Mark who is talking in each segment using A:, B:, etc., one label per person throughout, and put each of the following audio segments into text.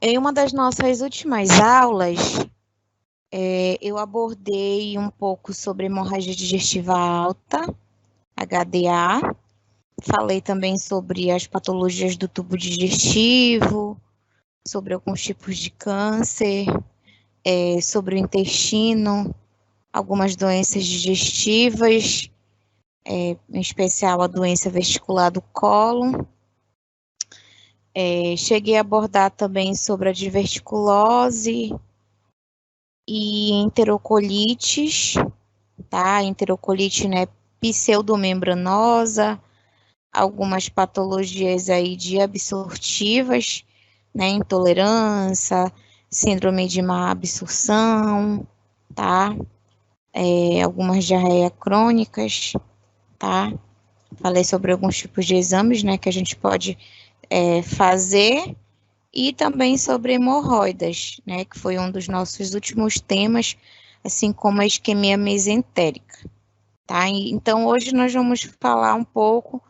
A: Em uma das nossas últimas aulas, eu abordei um pouco sobre hemorragia digestiva alta, HDA. Falei também sobre as patologias do tubo digestivo, sobre alguns tipos de câncer, sobre o intestino, algumas doenças digestivas, em especial a doença vesicular do cólon. Cheguei a abordar também sobre a diverticulose e enterocolites, tá? Enterocolite, né, pseudomembranosa, algumas patologias aí de absortivas, né, intolerância, síndrome de má absorção, tá? Algumas diarreia crônicas, tá? Falei sobre alguns tipos de exames, né, que a gente pode fazer, e também sobre hemorroidas, né, que foi um dos nossos últimos temas, assim como a isquemia mesentérica, tá? Então, hoje nós vamos falar um pouco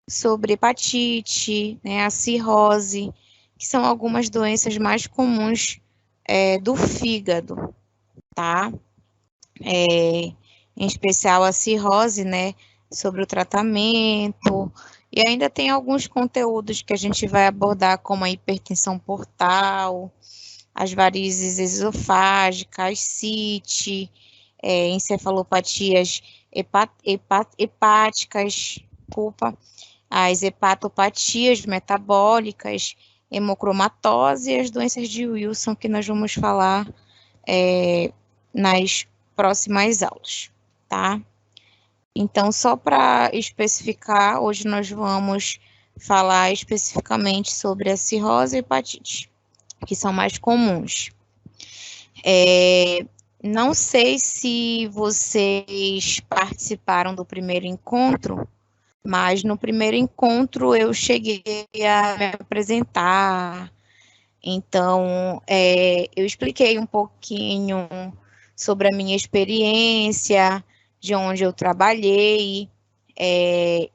A: sobre hepatite, né, a cirrose, que são algumas doenças mais comuns do fígado, tá? Em especial a cirrose, né, sobre o tratamento, e ainda tem alguns conteúdos que a gente vai abordar, como a hipertensão portal, as varizes esofágicas, CIT, encefalopatias hepáticas, as hepatopatias metabólicas, hemocromatose e as doenças de Wilson, que nós vamos falar nas próximas aulas, tá? Então, só para especificar, hoje nós vamos falar especificamente sobre a cirrose e hepatite, que são mais comuns. Não sei se vocês participaram do primeiro encontro, mas no primeiro encontro eu cheguei a me apresentar. Então, eu expliquei um pouquinho sobre a minha experiência, de onde eu trabalhei, e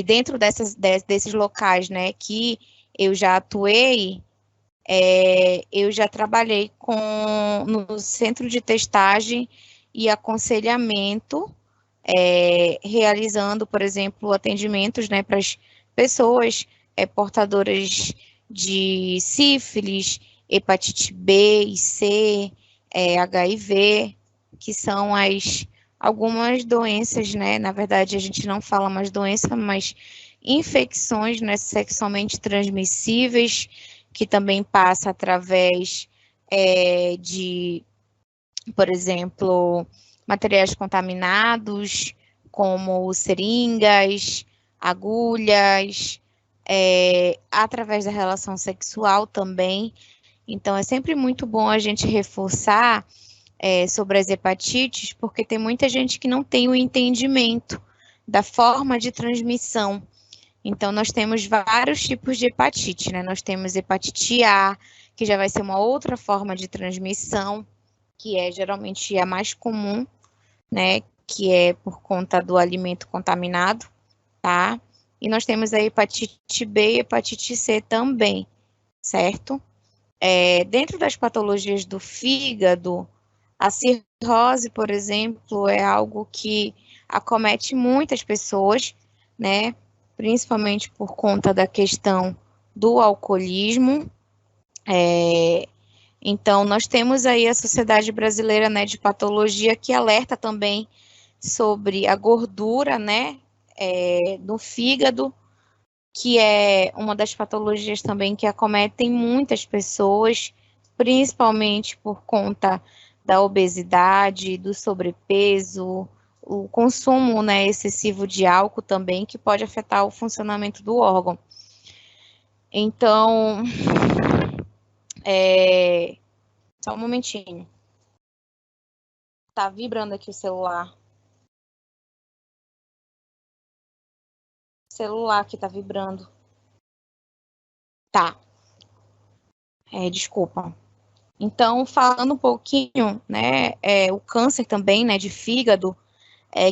A: dentro desses locais, né, que eu já atuei, eu já trabalhei no centro de testagem e aconselhamento, realizando, por exemplo, atendimentos, né, para as pessoas portadoras de sífilis, hepatite B e C, HIV, que são algumas doenças, né? Na verdade, a gente não fala mais doença, mas infecções, né, sexualmente transmissíveis, que também passa através de, por exemplo, materiais contaminados, como seringas, agulhas, através da relação sexual também. Então, é sempre muito bom a gente reforçar sobre as hepatites, porque tem muita gente que não tem o entendimento da forma de transmissão. Então, nós temos vários tipos de hepatite, né? Nós temos hepatite A, que já vai ser uma outra forma de transmissão, que é geralmente a mais comum, né? Que é por conta do alimento contaminado, tá? E nós temos a hepatite B e hepatite C também, certo? Dentro das patologias do fígado, a cirrose, por exemplo, é algo que acomete muitas pessoas, né? Principalmente por conta da questão do alcoolismo. Então, nós temos aí a Sociedade Brasileira, né, de Patologia, que alerta também sobre a gordura, né, no fígado, que é uma das patologias também que acometem muitas pessoas, principalmente por conta da obesidade, do sobrepeso, o consumo, né, excessivo de álcool também, que pode afetar o funcionamento do órgão. Então, só um momentinho. Tá vibrando aqui o celular. O celular que tá vibrando. Tá. Desculpa. Então, falando um pouquinho, né, o câncer também, né, de fígado,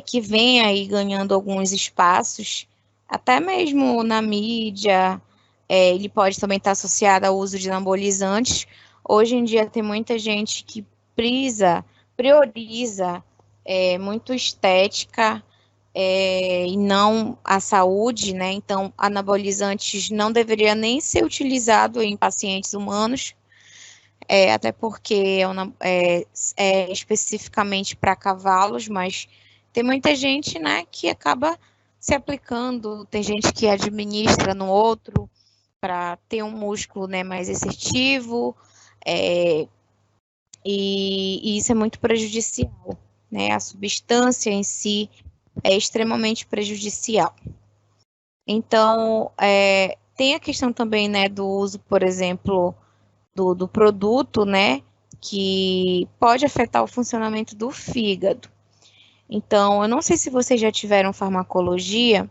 A: que vem aí ganhando alguns espaços, até mesmo na mídia, ele pode também estar associado ao uso de anabolizantes. Hoje em dia tem muita gente que prioriza muito estética e não a saúde, né? Então, anabolizantes não deveria nem ser utilizado em pacientes humanos, até porque é especificamente para cavalos, mas tem muita gente, né, que acaba se aplicando, tem gente que administra no outro para ter um músculo, né, mais assertivo, e isso é muito prejudicial, né? A substância em si é extremamente prejudicial. Então, tem a questão também, né, do uso, por exemplo, do produto, né, que pode afetar o funcionamento do fígado. Então, eu não sei se vocês já tiveram farmacologia,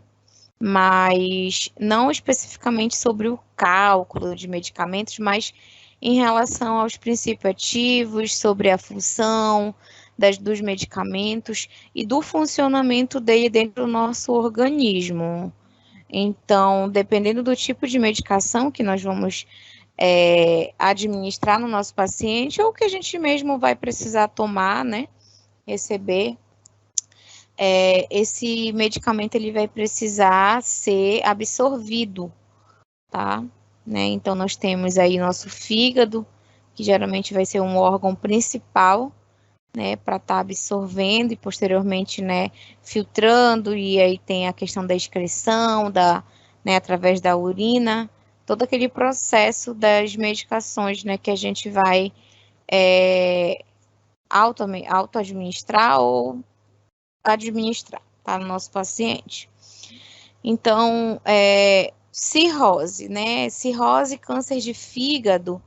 A: mas não especificamente sobre o cálculo de medicamentos, mas em relação aos princípios ativos, sobre a função dos medicamentos e do funcionamento dele dentro do nosso organismo. Então, dependendo do tipo de medicação que nós vamos administrar no nosso paciente, ou que a gente mesmo vai precisar tomar, né, receber, esse medicamento ele vai precisar ser absorvido, tá? Né? Então, nós temos aí nosso fígado, que geralmente vai ser um órgão principal, né, para estar absorvendo e posteriormente, né, filtrando, e aí tem a questão da excreção, né, através da urina, todo aquele processo das medicações, né, que a gente vai auto-administrar ou administrar, tá, no nosso paciente. Então, cirrose, né, cirrose, câncer de fígado,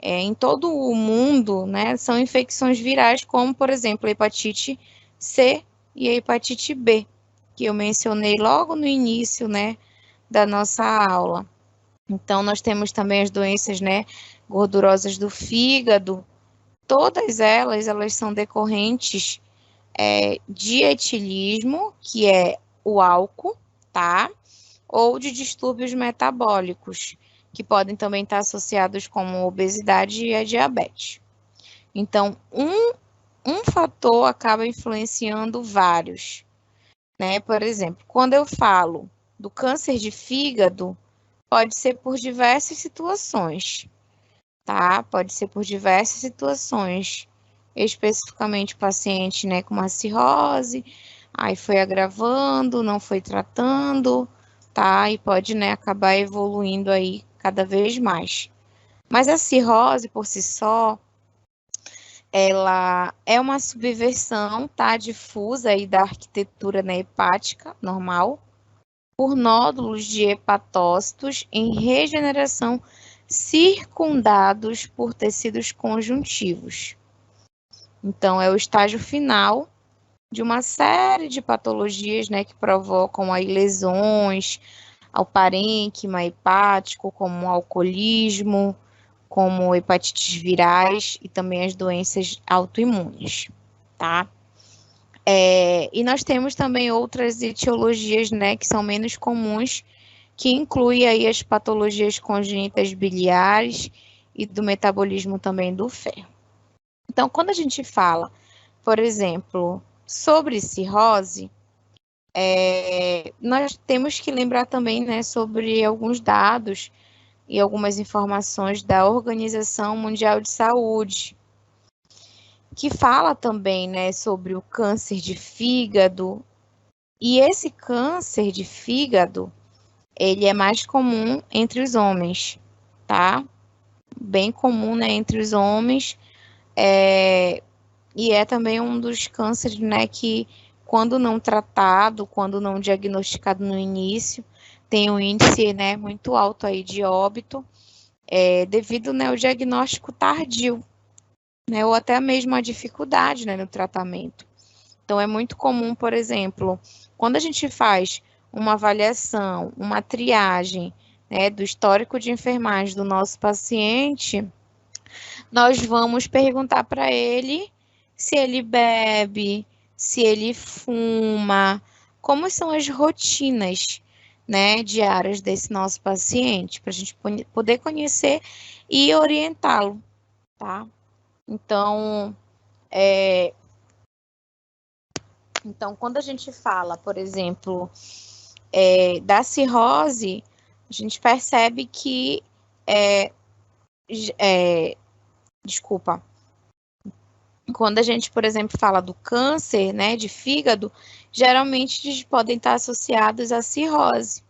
A: em todo o mundo, né, são infecções virais, como, por exemplo, a hepatite C e a hepatite B, que eu mencionei logo no início, né, da nossa aula. Então, nós temos também as doenças, né, gordurosas do fígado, todas elas são decorrentes de etilismo, que é o álcool, tá? Ou de distúrbios metabólicos, que podem também estar associados com a obesidade e a diabetes. Então, um fator acaba influenciando vários, né? Por exemplo, quando eu falo do câncer de fígado, pode ser por diversas situações, tá? Pode ser por diversas situações, especificamente paciente, né, com uma cirrose, aí foi agravando, não foi tratando, tá? E pode, né, acabar evoluindo aí cada vez mais. Mas a cirrose, por si só, ela é uma subversão, tá, difusa aí da arquitetura, né, hepática normal, por nódulos de hepatócitos em regeneração circundados por tecidos conjuntivos. Então, é o estágio final de uma série de patologias, né, que provocam aí lesões ao parênquima hepático, como o alcoolismo, como hepatites virais e também as doenças autoimunes, tá? E nós temos também outras etiologias, né, que são menos comuns, que inclui aí as patologias congênitas biliares e do metabolismo também do ferro. Então, quando a gente fala, por exemplo, sobre cirrose, nós temos que lembrar também, né, sobre alguns dados e algumas informações da Organização Mundial de Saúde, que fala também, né, sobre o câncer de fígado, e esse câncer de fígado, ele é mais comum entre os homens, tá? Bem comum, né, entre os homens, e é também um dos cânceres, né, que quando não tratado, quando não diagnosticado no início, tem um índice, né, muito alto aí de óbito, devido, né, ao diagnóstico tardio, né, ou até mesmo a dificuldade, né, no tratamento. Então, é muito comum, por exemplo, quando a gente faz uma avaliação, uma triagem, né, do histórico de enfermagem do nosso paciente, nós vamos perguntar para ele se ele bebe, se ele fuma, como são as rotinas, né, diárias desse nosso paciente, para a gente poder conhecer e orientá-lo, tá? Então, quando a gente fala, por exemplo, da cirrose, a gente percebe que, desculpa, quando a gente, por exemplo, fala do câncer, né, de fígado, geralmente eles podem estar associados à cirrose,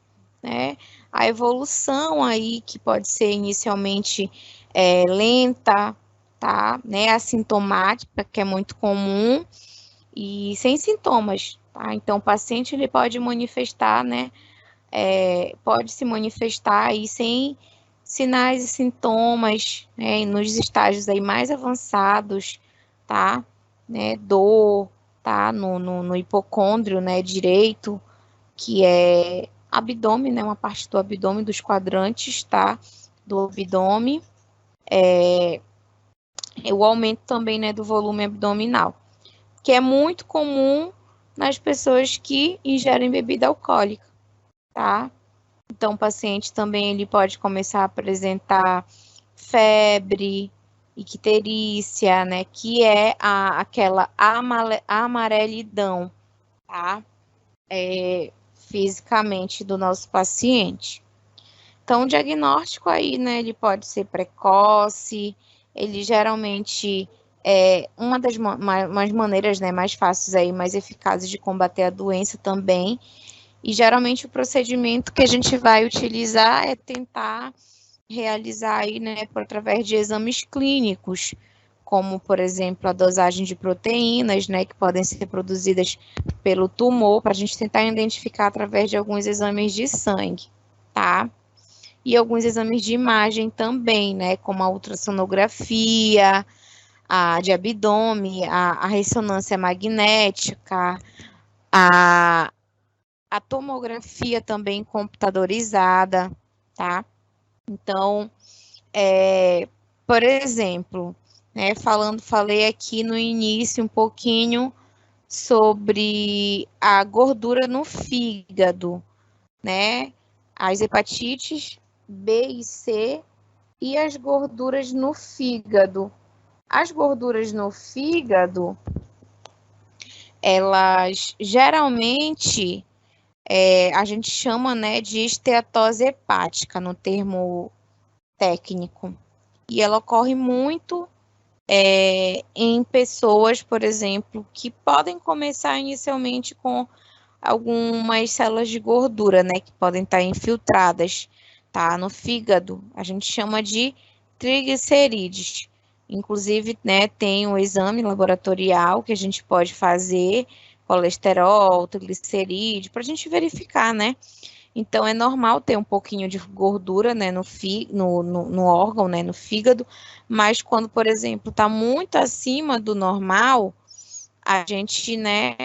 A: né? A evolução aí, que pode ser inicialmente lenta, tá? Né? Assintomática, que é muito comum, e sem sintomas, tá? Então, o paciente, ele pode manifestar, né? Pode se manifestar aí sem sinais e sintomas, né? Nos estágios aí mais avançados, tá? Né? Dor, tá? No hipocôndrio, né? Direito, que é abdômen, né? Uma parte do abdômen, dos quadrantes, tá? Do abdômen. O aumento também, né? Do volume abdominal, que é muito comum nas pessoas que ingerem bebida alcoólica, tá? Então, o paciente também ele pode começar a apresentar febre, icterícia, né? Que é aquela amarelidão, tá? Fisicamente do nosso paciente. Então, o diagnóstico aí, né? Ele pode ser precoce, ele geralmente é uma das maneiras, né, mais fáceis aí, mais eficazes de combater a doença também. E geralmente o procedimento que a gente vai utilizar é tentar realizar aí, né, através de exames clínicos, como, por exemplo, a dosagem de proteínas, né, que podem ser produzidas pelo tumor, para a gente tentar identificar através de alguns exames de sangue, tá? E alguns exames de imagem também, né, como a ultrassonografia, a de abdômen, a ressonância magnética, a tomografia também computadorizada, tá? Então, por exemplo, né, falei aqui no início um pouquinho sobre a gordura no fígado, né? As hepatites B e C e as gorduras no fígado. As gorduras no fígado, elas geralmente a gente chama, né, de esteatose hepática no termo técnico. E ela ocorre muito em pessoas, por exemplo, que podem começar inicialmente com algumas células de gordura, né, que podem estar infiltradas, tá, no fígado. A gente chama de triglicerídeos. Inclusive, né, tem um exame laboratorial que a gente pode fazer, colesterol, triglicerídeo, para a gente verificar, né? Então, é normal ter um pouquinho de gordura, né, no órgão, né, no fígado, mas quando, por exemplo, está muito acima do normal, a gente, né,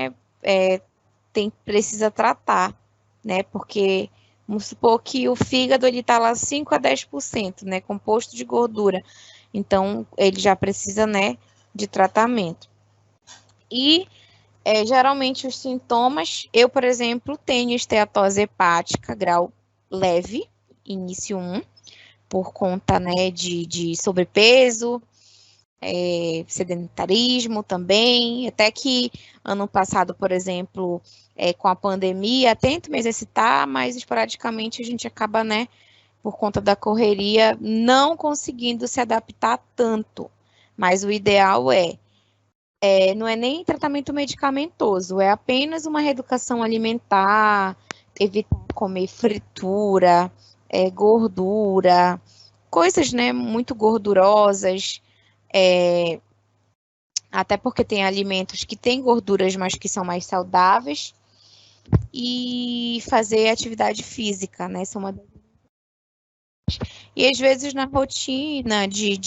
A: precisa tratar, né, porque vamos supor que o fígado ele está lá 5 a 10%, né, composto de gordura, então ele já precisa, né, de tratamento. E geralmente os sintomas, eu, por exemplo, tenho esteatose hepática, grau leve, início 1, por conta, né, de sobrepeso, sedentarismo também, até que ano passado, por exemplo, com a pandemia, tento me exercitar, mas esporadicamente a gente acaba, né, por conta da correria, não conseguindo se adaptar tanto. Mas o ideal não é nem tratamento medicamentoso, é apenas uma reeducação alimentar, evitar comer fritura, gordura, coisas, né, muito gordurosas, até porque tem alimentos que têm gorduras, mas que são mais saudáveis, e fazer atividade física, né, são uma... E às vezes na rotina de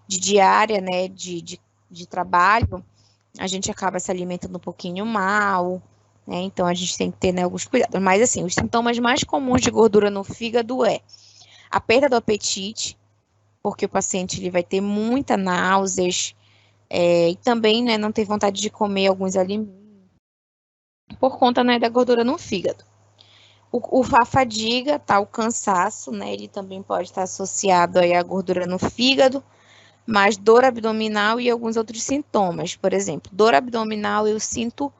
A: diária, né, de trabalho, a gente acaba se alimentando um pouquinho mal, né? Então a gente tem que ter, né, alguns cuidados. Mas assim, os sintomas mais comuns de gordura no fígado é a perda do apetite, porque o paciente ele vai ter muita náuseas, e também, né, não ter vontade de comer alguns alimentos, por conta, né, da gordura no fígado. A fadiga, tá? O cansaço, né? Ele também pode estar associado aí à gordura no fígado, mas dor abdominal e alguns outros sintomas. Por exemplo, dor abdominal eu sinto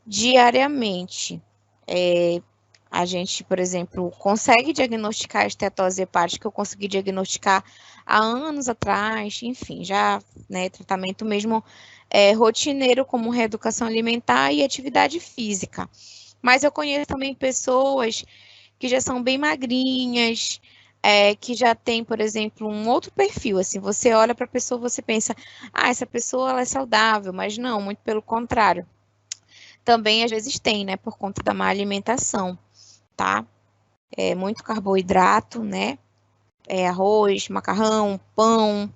A: diariamente. A gente, por exemplo, consegue diagnosticar a estetose hepática, eu consegui diagnosticar há anos atrás, enfim, já, né, tratamento mesmo rotineiro, como reeducação alimentar e atividade física. Mas eu conheço também pessoas que já são bem magrinhas, que já tem, por exemplo, um outro perfil, assim, você olha para a pessoa, você pensa, essa pessoa ela é saudável, mas não, muito pelo contrário. Também às vezes tem, né, por conta da má alimentação, tá? Muito carboidrato, né? Arroz, macarrão, pão.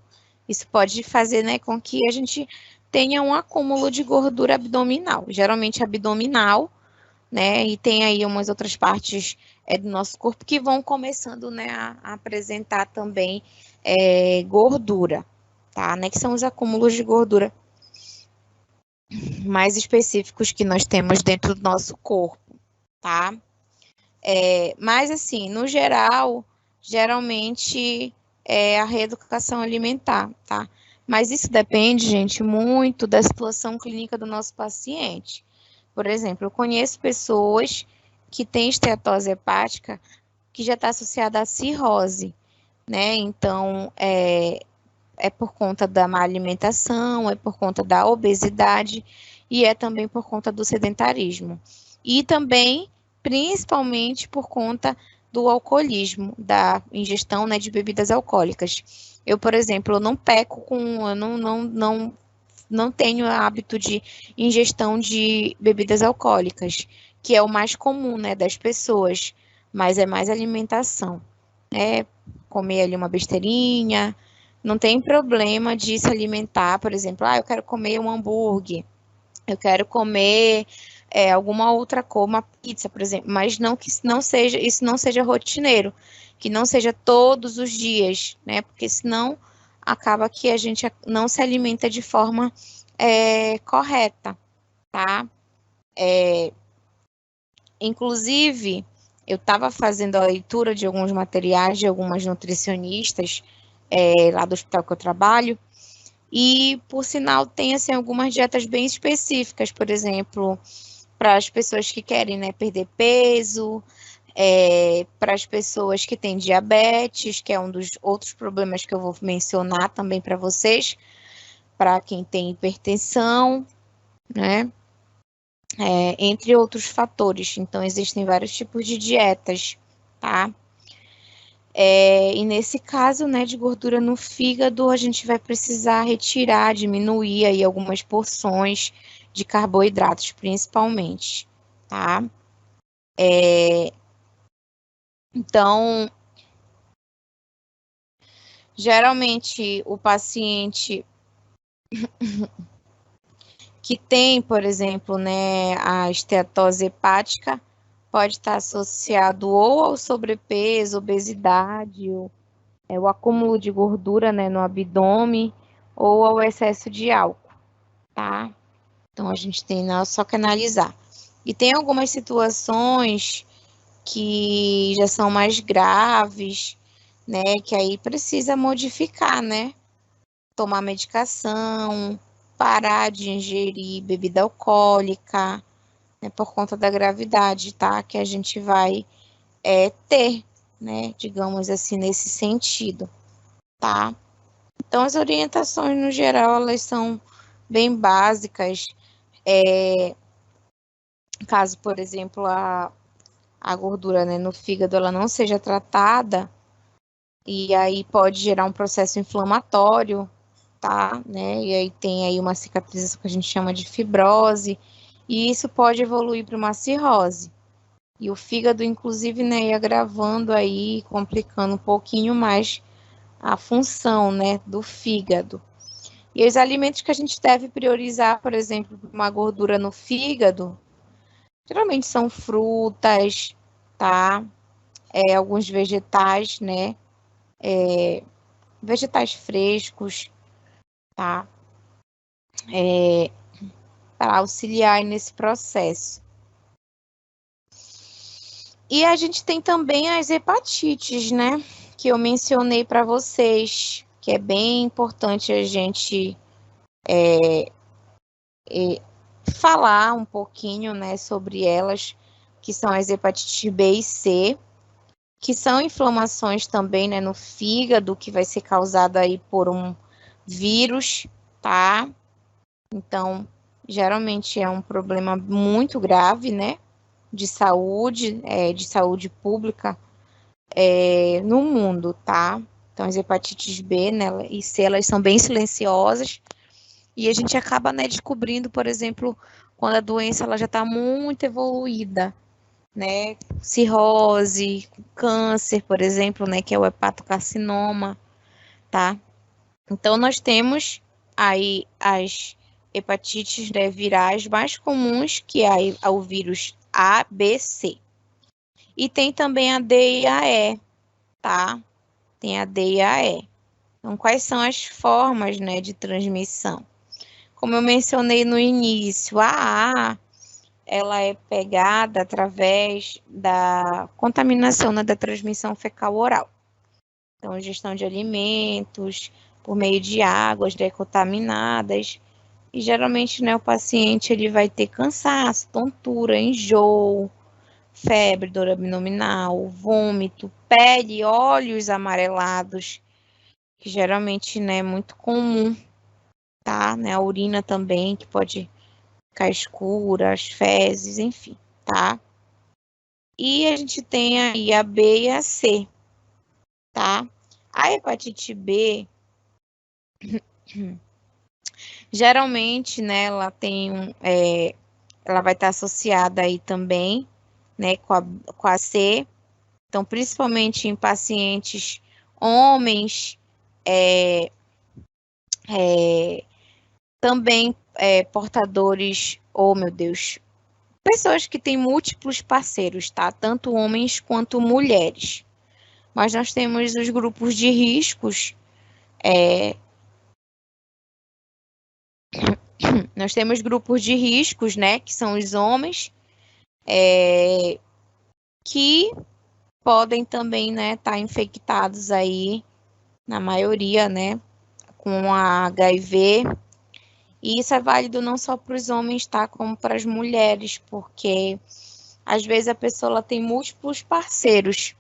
A: Isso pode fazer, né, com que a gente tenha um acúmulo de gordura abdominal, geralmente abdominal, né? E tem aí umas outras partes do nosso corpo que vão começando, né, a apresentar também gordura, tá? Né? Que são os acúmulos de gordura mais específicos que nós temos dentro do nosso corpo, tá? Mas, assim, no geral, geralmente é a reeducação alimentar, tá? Mas isso depende, gente, muito da situação clínica do nosso paciente. Por exemplo, eu conheço pessoas que têm esteatose hepática que já está associada à cirrose, né? Então, é por conta da má alimentação, é por conta da obesidade e é também por conta do sedentarismo. E também, principalmente, por conta do alcoolismo, da ingestão, né, de bebidas alcoólicas. Eu, por exemplo, eu não peco com, eu não tenho hábito de ingestão de bebidas alcoólicas, que é o mais comum, né, das pessoas, mas é mais alimentação, né? Comer ali uma besteirinha, não tem problema de se alimentar, por exemplo, eu quero comer um hambúrguer, eu quero comer alguma outra coisa, uma pizza, por exemplo, mas não que isso não seja rotineiro, que não seja todos os dias, né? Porque senão acaba que a gente não se alimenta de forma correta, tá? Inclusive, eu estava fazendo a leitura de alguns materiais de algumas nutricionistas lá do hospital que eu trabalho, e, por sinal, tem assim, algumas dietas bem específicas, por exemplo, para as pessoas que querem, né, perder peso, para as pessoas que têm diabetes, que é um dos outros problemas que eu vou mencionar também para vocês, para quem tem hipertensão, né? Entre outros fatores. Então, existem vários tipos de dietas, tá? E nesse caso, né, de gordura no fígado, a gente vai precisar retirar, diminuir aí algumas porções de carboidratos, principalmente, tá? Então, geralmente, o paciente que tem, por exemplo, né, a esteatose hepática, pode estar associado ou ao sobrepeso, obesidade, o acúmulo de gordura, né, no abdômen, ou ao excesso de álcool, tá? Então, a gente tem só que analisar. E tem algumas situações que já são mais graves, né, que aí precisa modificar, né? Tomar medicação, parar de ingerir bebida alcoólica, né, por conta da gravidade, tá? Que a gente vai ter, né? Digamos assim, nesse sentido, tá? Então, as orientações, no geral, elas são bem básicas. Caso, por exemplo, a gordura, né, no fígado ela não seja tratada, e aí pode gerar um processo inflamatório, tá? Né? E aí tem aí uma cicatrização que a gente chama de fibrose, e isso pode evoluir para uma cirrose. E o fígado, inclusive, né, ia agravando aí, complicando um pouquinho mais a função, né, do fígado. E os alimentos que a gente deve priorizar, por exemplo, uma gordura no fígado, geralmente são frutas, tá? Alguns vegetais, né? Vegetais frescos, tá? Para auxiliar nesse processo. E a gente tem também as hepatites, né? Que eu mencionei para vocês, que é bem importante a gente falar um pouquinho, né, sobre elas, que são as hepatites B e C, que são inflamações também, né, no fígado, que vai ser causada aí por um vírus, tá? Então, geralmente é um problema muito grave, né, de saúde pública no mundo, tá? Então, as hepatites B, né, e C, elas são bem silenciosas e a gente acaba, né, descobrindo, por exemplo, quando a doença ela já está muito evoluída, né? Cirrose, câncer, por exemplo, né, que é o hepatocarcinoma, tá? Então, nós temos aí as hepatites, né, virais mais comuns, que é o vírus A, B, C. E tem também a D e a E, tá? Tem a D e a E. Então, quais são as formas, né, de transmissão? Como eu mencionei no início, a ela é pegada através da contaminação, né, da transmissão fecal-oral. Então, ingestão de alimentos por meio de águas contaminadas. E geralmente, né, o paciente ele vai ter cansaço, tontura, enjoo, febre, dor abdominal, vômito, pele, olhos amarelados, que geralmente, né, é muito comum, tá? Né, a urina também, que pode ficar escura, as fezes, enfim, tá? E a gente tem aí a B e a C, tá? A hepatite B, geralmente, né, ela vai estar associada aí também, né, com a C. Então, principalmente em pacientes homens, também portadores, oh meu Deus, pessoas que têm múltiplos parceiros, tá? Tanto homens quanto mulheres. Mas nós temos os grupos de riscos, nós temos grupos de riscos, né? Que são os homens, que podem também, né, estar infectados aí, na maioria, né, com a HIV. E isso é válido não só para os homens, tá, como para as mulheres, porque às vezes a pessoa ela tem múltiplos parceiros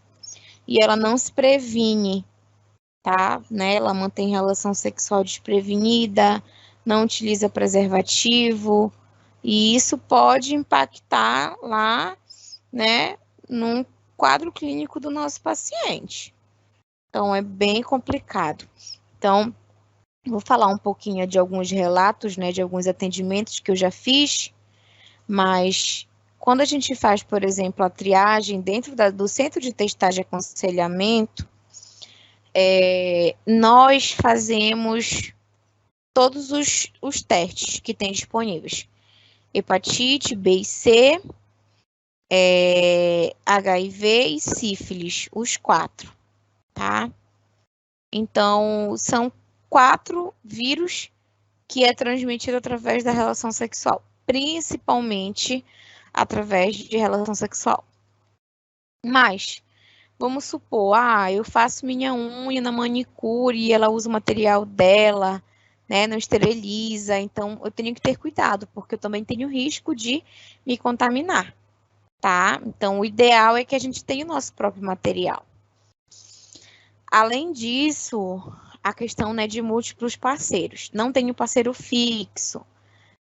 A: e ela não se previne, tá, né, ela mantém relação sexual desprevenida, não utiliza preservativo, e isso pode impactar lá, né, num quadro clínico do nosso paciente. Então, é bem complicado. Então, vou falar um pouquinho de alguns relatos, né, de alguns atendimentos que eu já fiz, mas quando a gente faz, por exemplo, a triagem dentro do centro de testagem e aconselhamento, nós fazemos todos os testes que tem disponíveis. Hepatite B e C, HIV e sífilis, os 4, tá? Então, são 4 vírus que é transmitido através da relação sexual, principalmente através de relação sexual. Mas, vamos supor, eu faço minha unha na manicure e ela usa o material dela, né, não esteriliza, então eu tenho que ter cuidado, porque eu também tenho risco de me contaminar, tá? Então, o ideal é que a gente tenha o nosso próprio material. Além disso, a questão, né, de múltiplos parceiros. Não tenho parceiro fixo.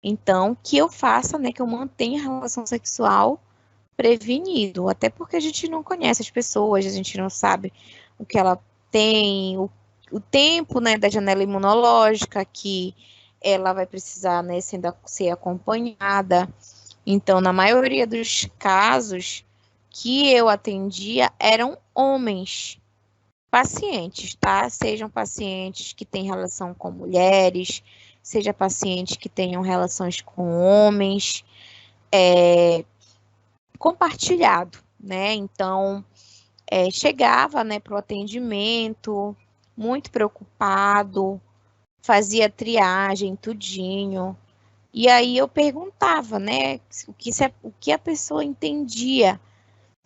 A: Então, que eu faça, né, que eu mantenha a relação sexual prevenido, até porque a gente não conhece as pessoas, a gente não sabe o que ela tem, o tempo, né, da janela imunológica que ela vai precisar, né, ser acompanhada. Então, na maioria dos casos que eu atendia, eram homens pacientes, tá? Sejam pacientes que têm relação com mulheres, seja pacientes que tenham relações com homens, compartilhado, né? Então, chegava, né, para o atendimento, muito preocupado, fazia triagem, tudinho. E aí eu perguntava, né, o que a pessoa entendia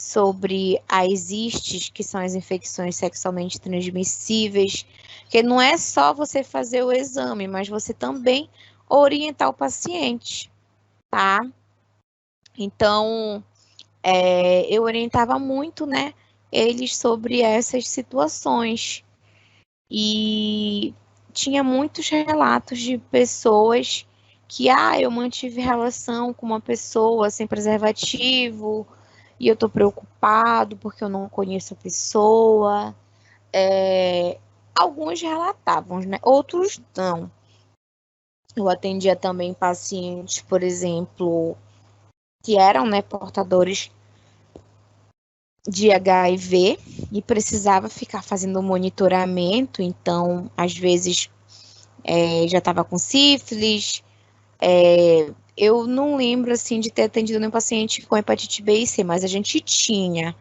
A: sobre as ISTs, que são as infecções sexualmente transmissíveis, que não é só você fazer o exame, mas você também orientar o paciente, tá? Então, eu orientava muito, né, eles sobre essas situações. E tinha muitos relatos de pessoas que, eu mantive relação com uma pessoa sem preservativo e eu tô preocupado porque eu não conheço a pessoa. Alguns relatavam, né? Outros não. Eu atendia também pacientes, por exemplo, que eram, né, portadores de HIV e precisava ficar fazendo monitoramento, então, às vezes, já estava com sífilis. Eu não lembro, assim, de ter atendido nenhum paciente com hepatite B e C, mas a gente tinha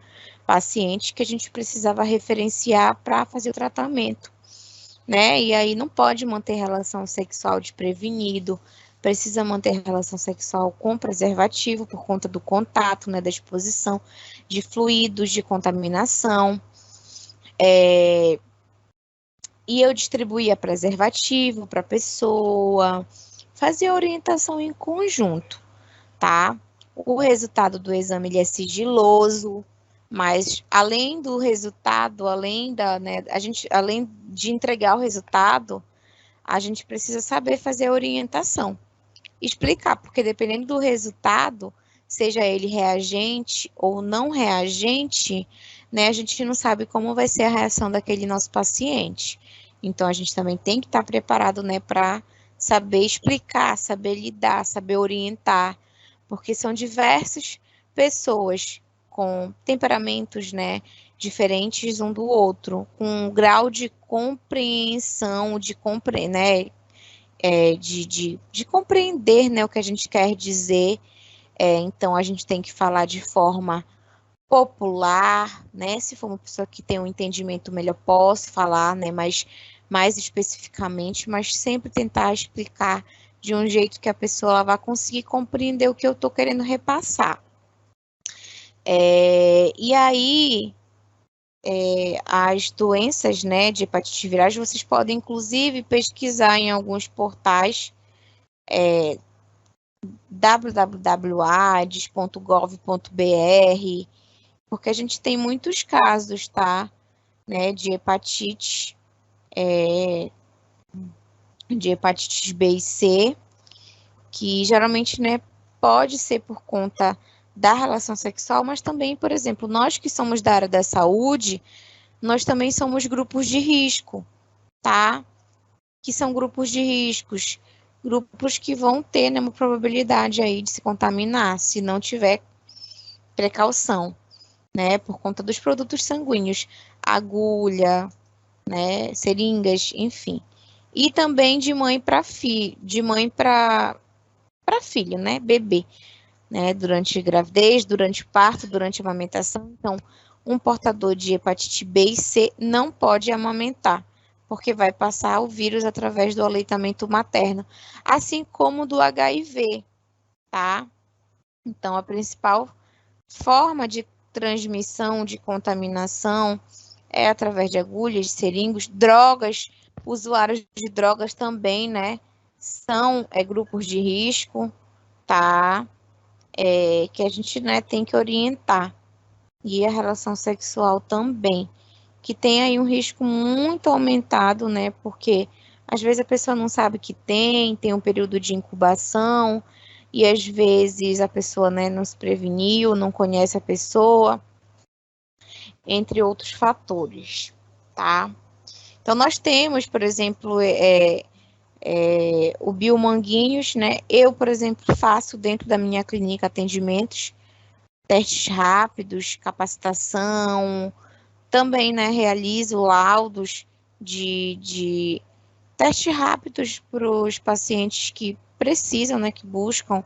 A: pacientes que a gente precisava referenciar para fazer o tratamento, né? E aí não pode manter relação sexual desprevenido, precisa manter relação sexual com preservativo por conta do contato, né, da exposição de fluidos, de contaminação. E eu distribuía preservativo para a pessoa, fazia orientação em conjunto, tá? O resultado do exame ele é sigiloso, mas além do resultado, né, além de entregar o resultado, a gente precisa saber fazer a orientação, explicar, porque dependendo do resultado, seja ele reagente ou não reagente, né, a gente não sabe como vai ser a reação daquele nosso paciente. Então, a gente também tem que estar preparado, né, para saber explicar, saber lidar, saber orientar, porque são diversas pessoas com temperamentos, né, diferentes um do outro, com um grau de compreensão, né, de compreender, né, o que a gente quer dizer. Então, a gente tem que falar de forma popular, né? Se for uma pessoa que tem um entendimento melhor, posso falar, né? Mas mais especificamente, mas sempre tentar explicar de um jeito que a pessoa vá conseguir compreender o que eu estou querendo repassar. E aí, as doenças, né, de hepatite virais, vocês podem, inclusive, pesquisar em alguns portais, www.aids.gov.br, porque a gente tem muitos casos, tá, né, de hepatites B e C, que geralmente, né, pode ser por conta da relação sexual, mas também, por exemplo, nós que somos da área da saúde, nós também somos grupos de risco, tá? Que são grupos de riscos, grupos que vão ter, né, uma probabilidade aí de se contaminar, se não tiver precaução, né, por conta dos produtos sanguíneos, agulha, né, seringas, enfim. E também de mãe para filho, né, bebê, né, durante gravidez, durante parto, durante amamentação. Então, um portador de hepatite B e C não pode amamentar, porque vai passar o vírus através do aleitamento materno, assim como do HIV, tá? Então, a principal forma de transmissão, de contaminação, é através de agulhas, de seringos, drogas, usuários de drogas também, né? São grupos de risco, tá? Que a gente, né, tem que orientar. E a relação sexual também, que tem aí um risco muito aumentado, né? Porque às vezes a pessoa não sabe que tem um período de incubação, e às vezes a pessoa, né, não se preveniu, não conhece a pessoa, entre outros fatores, tá? Então, nós temos, por exemplo, o Biomanguinhos, né? Eu, por exemplo, faço dentro da minha clínica atendimentos, testes rápidos, capacitação, também, né, realizo laudos de testes rápidos para os pacientes que precisam, né, que buscam.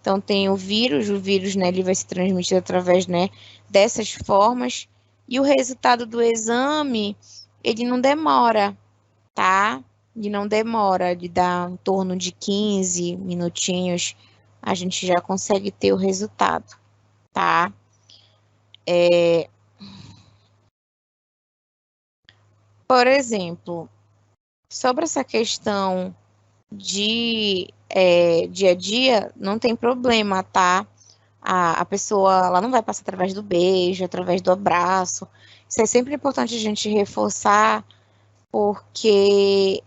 A: Então, tem o vírus, né, ele vai se transmitir através, né, dessas formas, e o resultado do exame, ele não demora, tá? Ele não demora, ele dá em torno de 15 minutinhos, a gente já consegue ter o resultado, tá? Por exemplo, sobre essa questão de dia a dia, não tem problema, tá? A pessoa, ela não vai passar através do beijo, através do abraço. Isso é sempre importante a gente reforçar, porque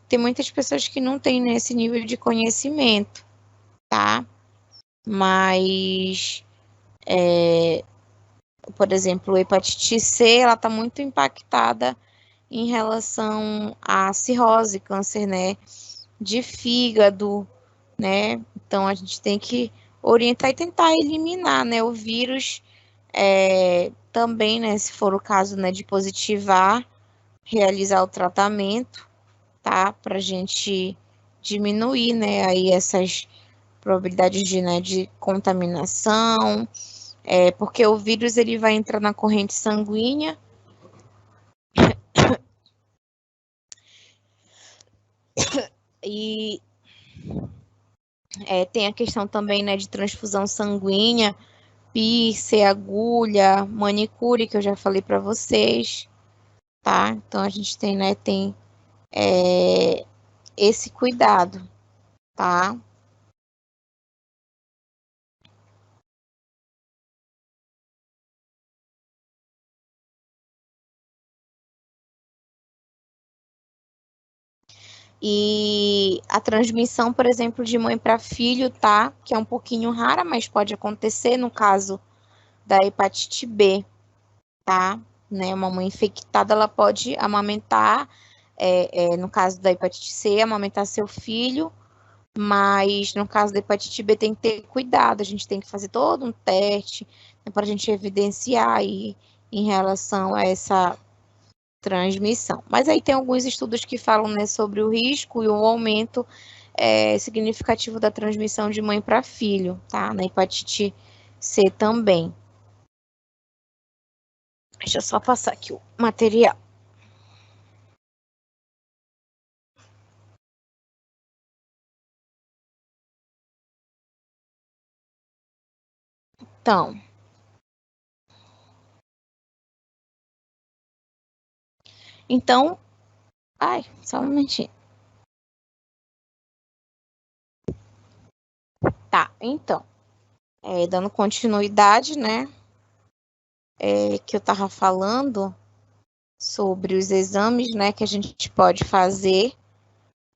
A: tem muitas pessoas que não têm nesse nível de conhecimento, tá? Mas, por exemplo, a hepatite C, ela está muito impactada em relação à cirrose, câncer, né, de fígado, né? Então a gente tem que orientar e tentar eliminar, né, o vírus também, né, se for o caso, né, de positivar, realizar o tratamento, tá? Para a gente diminuir, né, aí essas probabilidades de, né, de contaminação, porque o vírus ele vai entrar na corrente sanguínea e tem a questão também, né, de transfusão sanguínea, piercing, agulha, manicure, que eu já falei para vocês, tá? Então a gente tem, né, esse cuidado, tá? E a transmissão, por exemplo, de mãe para filho, tá? Que é um pouquinho rara, mas pode acontecer no caso da hepatite B, tá? Né? Uma mãe infectada, ela pode amamentar, no caso da hepatite C, amamentar seu filho, mas no caso da hepatite B tem que ter cuidado, a gente tem que fazer todo um teste, né, para a gente evidenciar aí em relação a essa transmissão. Mas aí tem alguns estudos que falam, né, sobre o risco e o aumento significativo da transmissão de mãe para filho, tá? Na hepatite C também. Deixa eu só passar aqui o material. Então, ai, só um momentinho. Tá, então, dando continuidade, né, que eu tava falando sobre os exames, né, que a gente pode fazer,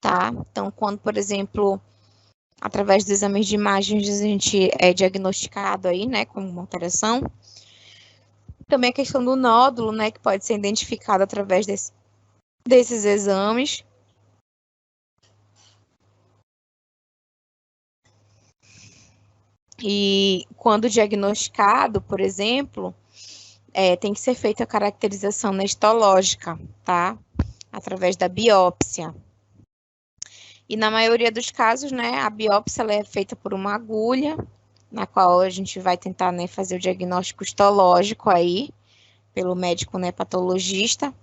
A: tá? Então, quando, por exemplo, através dos exames de imagens a gente é diagnosticado aí, né, com uma alteração. Também a questão do nódulo, né, que pode ser identificado através desses exames. E quando diagnosticado, por exemplo, tem que ser feita a caracterização histológica, tá? Através da biópsia. E na maioria dos casos, né, a biópsia ela é feita por uma agulha, na qual a gente vai tentar, né, fazer o diagnóstico histológico aí, pelo médico, né, patologista,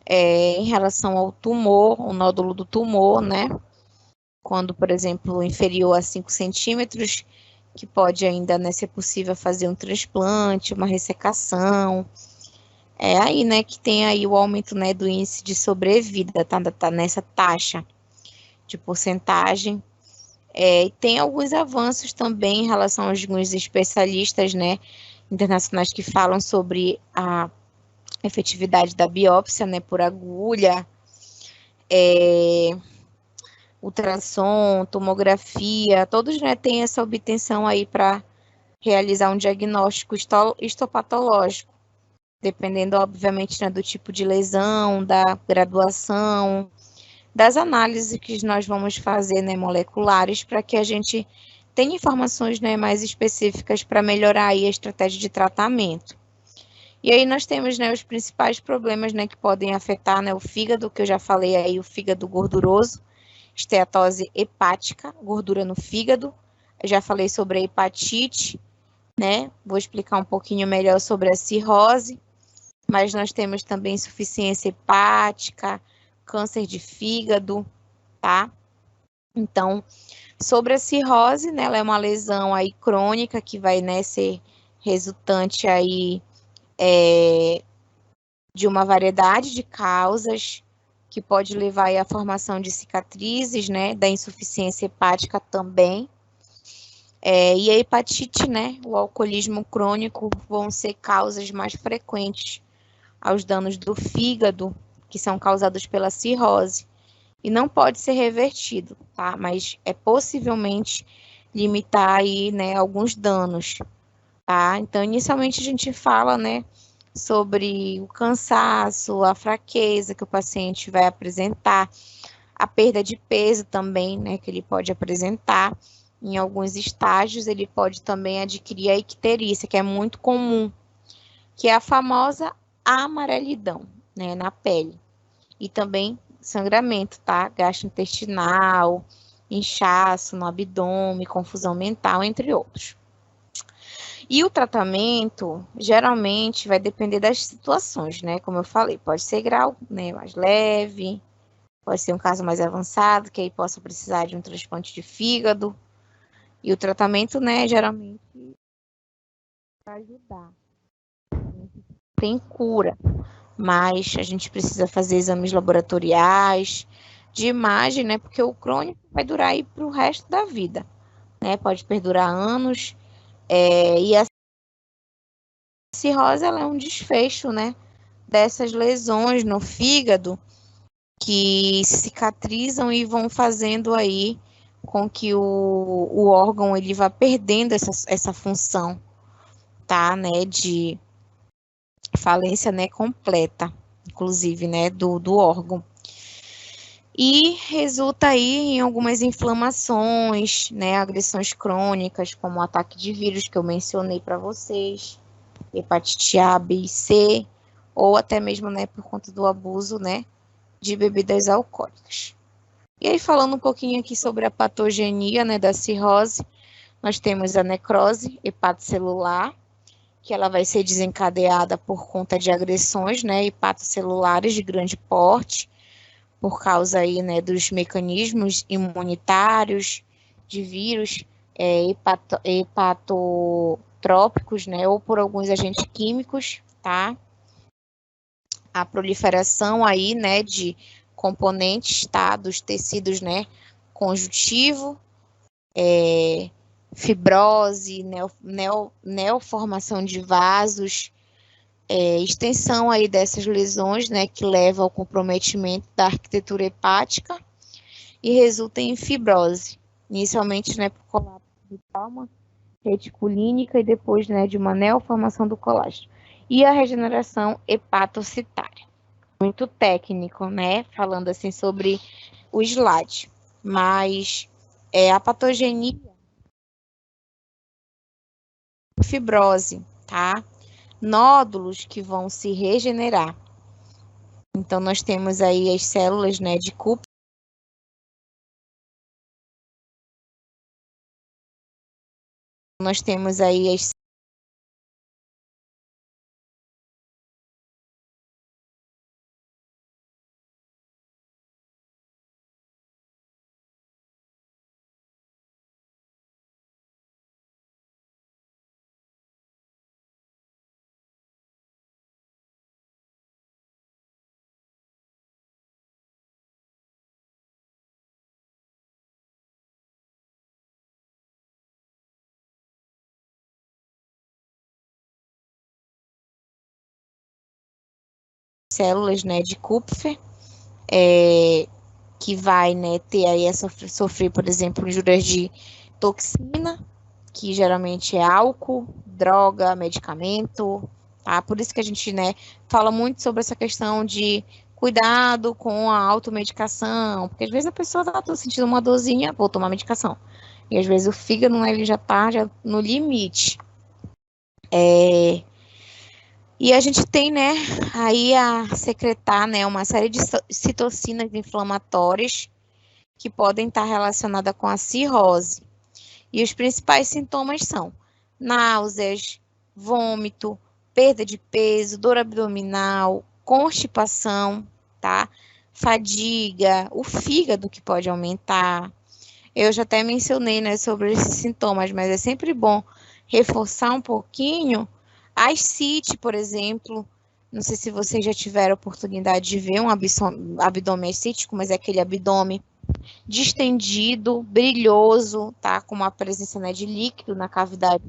A: em relação ao tumor, o nódulo do tumor, né? Quando, por exemplo, inferior a 5 centímetros, que pode ainda, né, ser possível fazer um transplante, uma ressecação. É aí, né, que tem aí o aumento, né, do índice de sobrevida, tá nessa taxa de porcentagem. E tem alguns avanços também em relação aos alguns especialistas, né, internacionais que falam sobre a efetividade da biópsia, né, por agulha, ultrassom, tomografia, todos, né, têm essa obtenção aí para realizar um diagnóstico histopatológico, dependendo, obviamente, né, do tipo de lesão, da graduação, das análises que nós vamos fazer, né, moleculares, para que a gente tenha informações, né, mais específicas para melhorar aí a estratégia de tratamento. E aí nós temos, né, os principais problemas, né, que podem afetar, né, o fígado, que eu já falei aí, o fígado gorduroso, esteatose hepática, gordura no fígado. Eu já falei sobre a hepatite, né? Vou explicar um pouquinho melhor sobre a cirrose, mas nós temos também insuficiência hepática, câncer de fígado, tá? Então, sobre a cirrose, né, ela é uma lesão aí crônica que vai, né, ser resultante aí de uma variedade de causas que pode levar aí à formação de cicatrizes, né, da insuficiência hepática também. E a hepatite, né, o alcoolismo crônico vão ser causas mais frequentes aos danos do fígado, que são causados pela cirrose. E não pode ser revertido, tá? Mas é possivelmente limitar aí, né, alguns danos, tá? Então, inicialmente a gente fala, né, sobre o cansaço, a fraqueza que o paciente vai apresentar, a perda de peso também, né, que ele pode apresentar. Em alguns estágios, ele pode também adquirir a icterícia, que é muito comum, que é a famosa amarelidão, né, na pele. E também sangramento, tá? Gastrointestinal, inchaço no abdômen, confusão mental, entre outros. E o tratamento, geralmente, vai depender das situações, né? Como eu falei, pode ser grau, né, mais leve, pode ser um caso mais avançado, que aí possa precisar de um transplante de fígado. E o tratamento, né, geralmente, vai ajudar. Tem cura, mas a gente precisa fazer exames laboratoriais, de imagem, né? Porque o crônico vai durar aí para o resto da vida, né? Pode perdurar anos. E a cirrose, ela é um desfecho, né? Dessas lesões no fígado que cicatrizam e vão fazendo aí com que o órgão ele vá perdendo essa função, tá? Né? De falência, né? Completa, inclusive, né? Do órgão. E resulta aí em algumas inflamações, né, agressões crônicas, como o ataque de vírus que eu mencionei para vocês, hepatite A, B e C, ou até mesmo, né, por conta do abuso, né, de bebidas alcoólicas. E aí, falando um pouquinho aqui sobre a patogenia, né, da cirrose, nós temos a necrose hepatocelular, que ela vai ser desencadeada por conta de agressões, né, hepatocelulares de grande porte, por causa aí, né, dos mecanismos imunitários de vírus hepatotrópicos, né, ou por alguns agentes químicos, tá? A proliferação aí, né, de componentes, tá, dos tecidos, né, conjuntivo, fibrose, neoformação de vasos, extensão aí dessas lesões, né, que leva ao comprometimento da arquitetura hepática e resulta em fibrose, inicialmente, né, por colapso do trauma reticulínica e depois, né, de uma neoformação do colágeno. E a regeneração hepatocitária. Muito técnico, né, falando assim sobre o slide, mas a patogenia fibrose, tá? Nódulos que vão se regenerar. Então, nós temos aí as células, né, de Kupffer. Nós temos aí as células, né, de Kupffer, que vai, né, ter aí sofrer, por exemplo, injúrias de toxina, que geralmente é álcool, droga, medicamento, tá? Por isso que a gente, né, fala muito sobre essa questão de cuidado com a automedicação, porque às vezes a pessoa tá sentindo uma dorzinha, vou tomar medicação. E às vezes o fígado, né, ele já tá no limite. E a gente tem, né, aí a secretar, né, uma série de citocinas inflamatórias que podem estar relacionadas com a cirrose. E os principais sintomas são náuseas, vômito, perda de peso, dor abdominal, constipação, tá? Fadiga, o fígado que pode aumentar. Eu já até mencionei, né, sobre esses sintomas, mas é sempre bom reforçar um pouquinho, a ascite, por exemplo, não sei se vocês já tiveram a oportunidade de ver um abdômen ascítico, mas é aquele abdômen distendido, brilhoso, tá? Com uma presença, né, de líquido na cavidade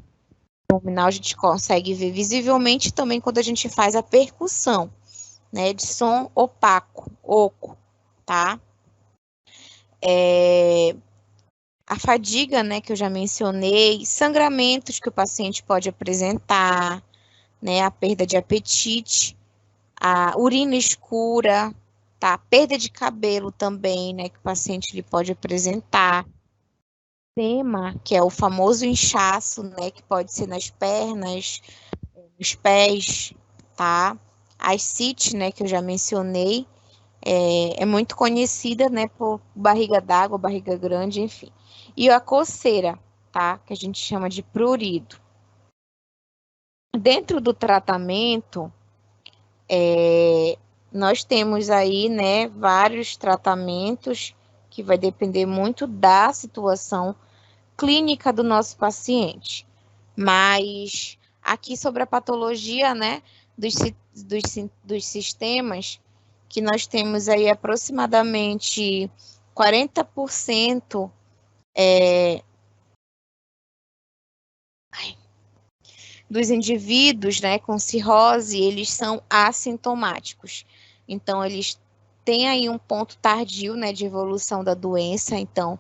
A: abdominal, a gente consegue ver visivelmente também quando a gente faz a percussão, né, de som opaco, oco, tá? A fadiga, né, que eu já mencionei, sangramentos que o paciente pode apresentar, né, a perda de apetite, a urina escura, tá? Perda de cabelo também, né, que o paciente ele pode apresentar. Edema, que é o famoso inchaço, né, que pode ser nas pernas, nos pés, tá? A ascite, né, que eu já mencionei, é muito conhecida, né, por barriga d'água, barriga grande, enfim. E a coceira, tá? Que a gente chama de prurido. Dentro do tratamento, nós temos aí, né, vários tratamentos que vai depender muito da situação clínica do nosso paciente. Mas aqui sobre a patologia, né, dos sistemas, que nós temos aí aproximadamente 40% dos indivíduos, né, com cirrose, eles são assintomáticos. Então, eles têm aí um ponto tardio, né, de evolução da doença. Então,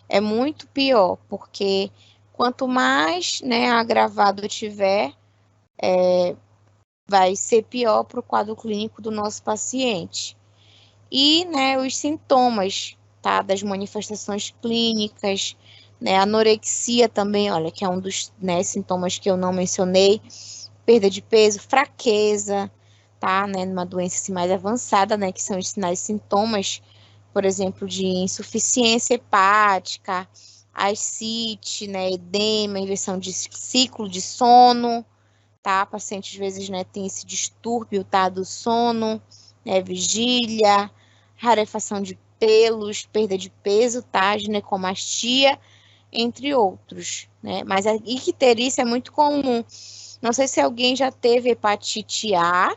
A: é muito pior, porque quanto mais, né, agravado tiver, vai ser pior para o quadro clínico do nosso paciente. E, né, os sintomas, tá, das manifestações clínicas, né, anorexia também, olha, que é um dos, né, sintomas que eu não mencionei, perda de peso, fraqueza, tá, né, numa doença assim, mais avançada, né, que são os sinais e sintomas, por exemplo, de insuficiência hepática, ascite, né, edema, inversão de ciclo de sono, tá, paciente às vezes, né, tem esse distúrbio, tá, do sono, né, vigília, rarefação de pelos, perda de peso, tá, ginecomastia, entre outros, né, mas a icterícia é muito comum. Não sei se alguém já teve hepatite A,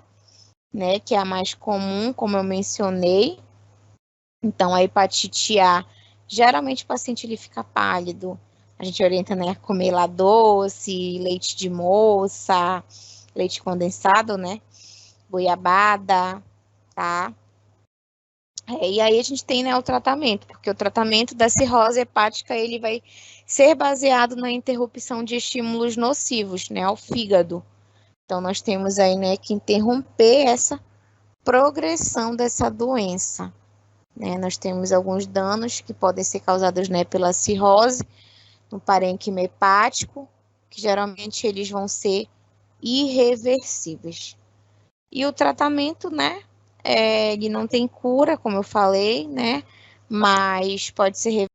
A: né, que é a mais comum, como eu mencionei. Então, a hepatite A, geralmente o paciente ele fica pálido. A gente orienta, né, a comer lá doce, leite de moça, leite condensado, né, goiabada, tá? E aí a gente tem, né, o tratamento, porque o tratamento da cirrose hepática, ele vai ser baseado na interrupção de estímulos nocivos, né, ao fígado. Então, nós temos aí, né, que interromper essa progressão dessa doença, né? Nós temos alguns danos que podem ser causados, né, pela cirrose no parênquima hepático, que geralmente eles vão ser irreversíveis. E o tratamento, né, ele não tem cura, como eu falei, né, mas pode ser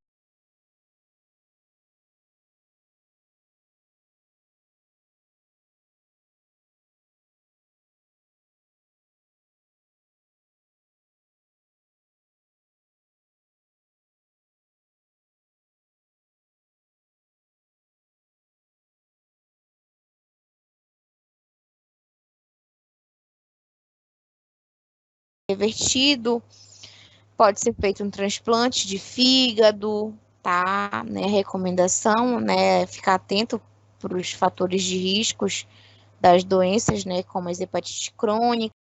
A: revertido, pode ser feito um transplante de fígado, tá? Né? Recomendação, né? Ficar atento para os fatores de riscos das doenças, né? Como as hepatite crônica.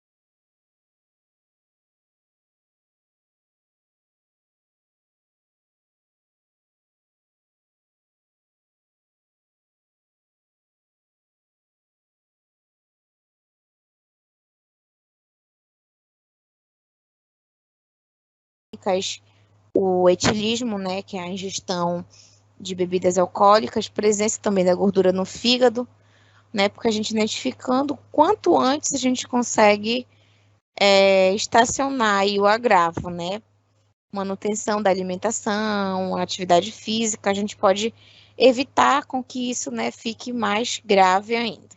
A: O etilismo, né? Que é a ingestão de bebidas alcoólicas, presença também da gordura no fígado, né? Porque a gente identificando quanto antes a gente consegue estacionar aí o agravo, né? Manutenção da alimentação, atividade física, a gente pode evitar com que isso, né, fique mais grave ainda.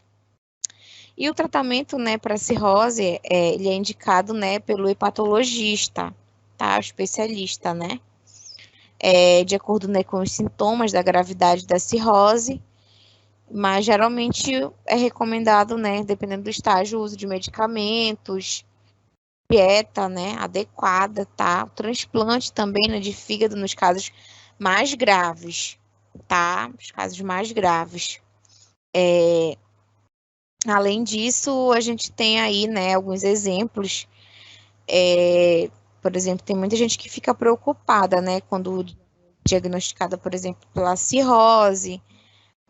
A: E o tratamento, né, para cirrose, ele é indicado, né, pelo hepatologista, tá? O especialista, né? De acordo, né, com os sintomas da gravidade da cirrose. Mas geralmente é recomendado, né, dependendo do estágio, o uso de medicamentos, dieta, né, adequada, tá? O transplante também, né, de fígado nos casos mais graves, tá? Os casos mais graves. Além disso, a gente tem aí, né, alguns exemplos. Por exemplo, tem muita gente que fica preocupada, né, quando diagnosticada, por exemplo, pela cirrose,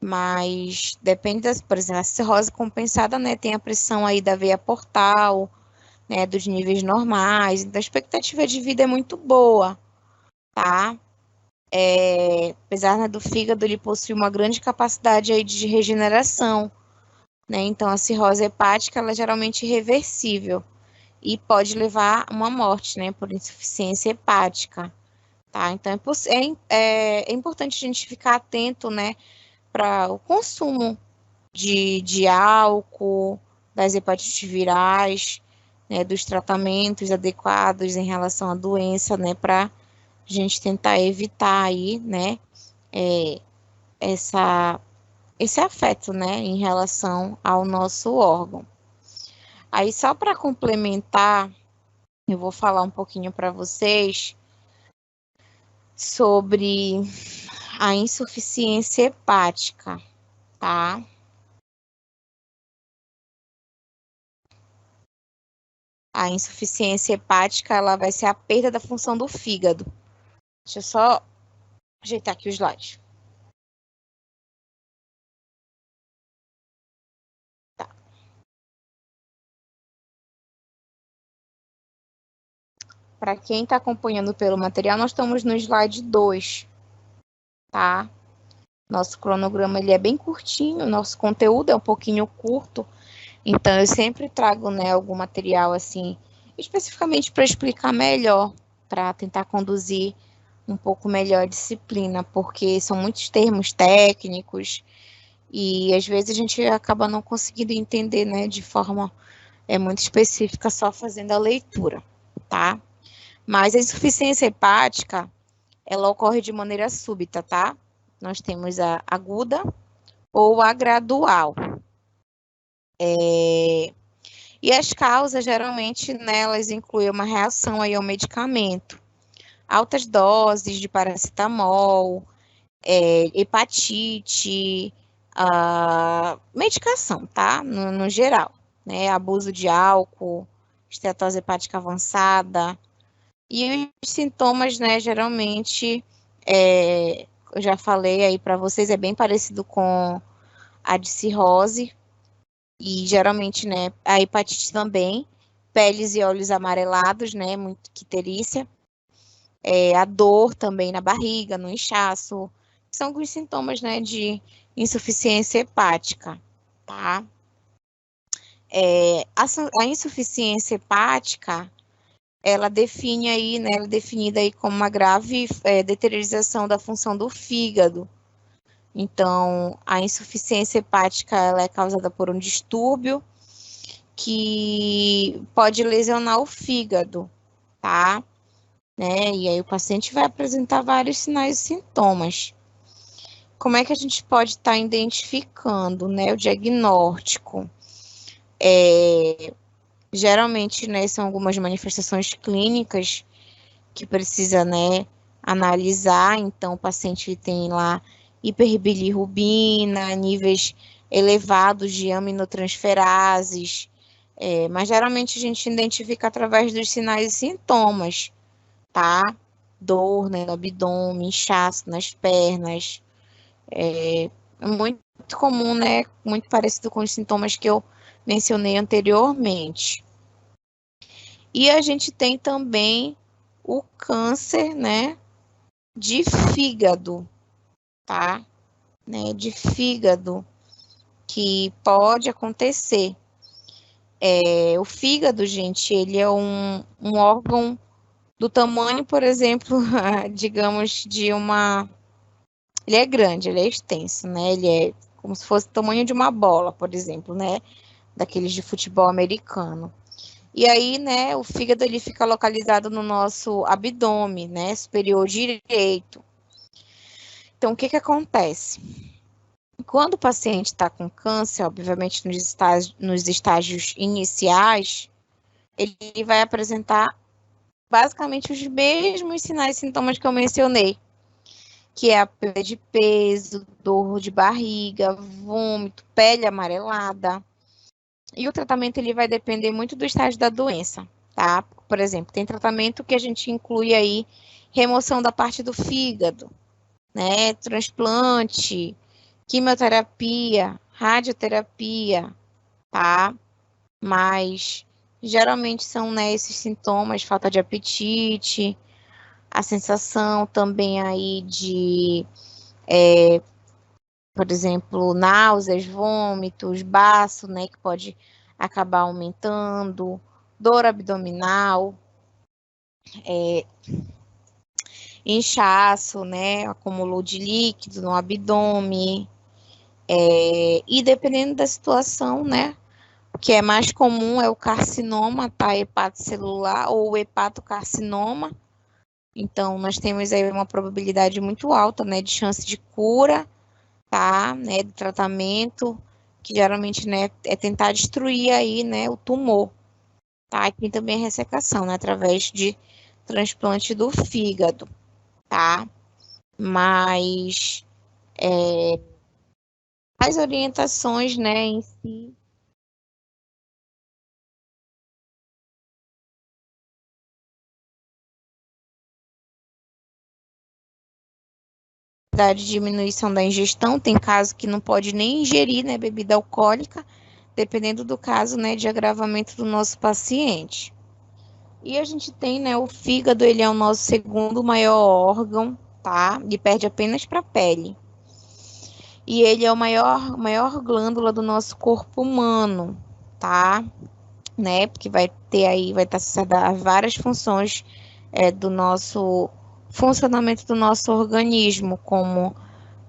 A: mas depende das, por exemplo, a cirrose compensada, né, tem a pressão aí da veia portal, né, dos níveis normais, então a expectativa de vida é muito boa, tá? Apesar, né, do fígado ele possui uma grande capacidade aí de regeneração, né? Então a cirrose hepática ela é geralmente irreversível e pode levar a uma morte, né, por insuficiência hepática, tá? Então é importante a gente ficar atento, né, para o consumo de álcool, das hepatites virais, né, dos tratamentos adequados em relação à doença, né, para a gente tentar evitar aí, né, essa, esse afeto, né, em relação ao nosso órgão. Aí, só para complementar, eu vou falar um pouquinho para vocês sobre a insuficiência hepática, tá? A insuficiência hepática, ela vai ser a perda da função do fígado. Deixa eu só ajeitar aqui os slides. Tá. Para quem está acompanhando pelo material, nós estamos no slide 2, tá? Nosso cronograma ele é bem curtinho, nosso conteúdo é um pouquinho curto, então eu sempre trago, né, algum material assim, especificamente para explicar melhor, para tentar conduzir um pouco melhor a disciplina, porque são muitos termos técnicos e às vezes a gente acaba não conseguindo entender, né, de forma muito específica só fazendo a leitura, tá? Mas a insuficiência hepática, ela ocorre de maneira súbita, tá? Nós temos a aguda ou a gradual. E as causas, geralmente, nelas incluem uma reação aí ao medicamento, altas doses de paracetamol, hepatite, medicação, tá? No geral, né? Abuso de álcool, esteatose hepática avançada. E os sintomas, né, geralmente, eu já falei aí para vocês, é bem parecido com a de cirrose, e geralmente, né, a hepatite também, peles e olhos amarelados, né, muito icterícia, a dor também na barriga, no inchaço, são alguns sintomas, né, de insuficiência hepática, tá? A insuficiência hepática, ela define aí, né, ela é definida aí como uma grave deteriorização da função do fígado. Então, a insuficiência hepática, ela é causada por um distúrbio que pode lesionar o fígado, tá? Né? E aí o paciente vai apresentar vários sinais e sintomas. Como é que a gente pode estar identificando, né, o diagnóstico? Geralmente, né, são algumas manifestações clínicas que precisa, né, analisar. Então, o paciente tem lá hiperbilirrubina, níveis elevados de aminotransferases, mas geralmente a gente identifica através dos sinais e sintomas, tá? Dor, né, no abdômen, inchaço nas pernas, é muito comum, né, muito parecido com os sintomas que eu mencionei anteriormente. E a gente tem também o câncer, né, de fígado, tá? Né, de fígado, que pode acontecer. O fígado, gente, ele é um órgão do tamanho, por exemplo, digamos, de uma... Ele é grande, ele é extenso, né? Ele é como se fosse o tamanho de uma bola, por exemplo, né? Daqueles de futebol americano. E aí, né, o fígado ele fica localizado no nosso abdômen, né, superior direito. Então, o que que acontece? Quando o paciente está com câncer, obviamente nos estágios iniciais, ele vai apresentar basicamente os mesmos sinais e sintomas que eu mencionei, que é a perda de peso, dor de barriga, vômito, pele amarelada. E o tratamento ele vai depender muito do estágio da doença, tá? Por exemplo, tem tratamento que a gente inclui aí remoção da parte do fígado, né? Transplante, quimioterapia, radioterapia, tá? Mas geralmente são, né, esses sintomas, falta de apetite, a sensação também aí de, por exemplo, náuseas, vômitos, baço, né, que pode acabar aumentando, dor abdominal, inchaço, né, acúmulo de líquido no abdômen, e dependendo da situação, né, o que é mais comum é o carcinoma, tá, hepatocelular ou o hepatocarcinoma. Então, nós temos aí uma probabilidade muito alta, né, de chance de cura, tá, né, do tratamento, que geralmente, né, é tentar destruir aí, né, o tumor, tá, e tem também a ressecação, né, através de transplante do fígado, tá, mas as orientações, né, em si, da diminuição da ingestão, tem caso que não pode nem ingerir, né, bebida alcoólica, dependendo do caso, né, de agravamento do nosso paciente. E a gente tem, né, o fígado, ele é o nosso segundo maior órgão, tá? Ele perde apenas para a pele. E ele é o maior glândula do nosso corpo humano, tá? Né? Porque vai ter aí, vai estar associada a várias funções do nosso funcionamento do nosso organismo, como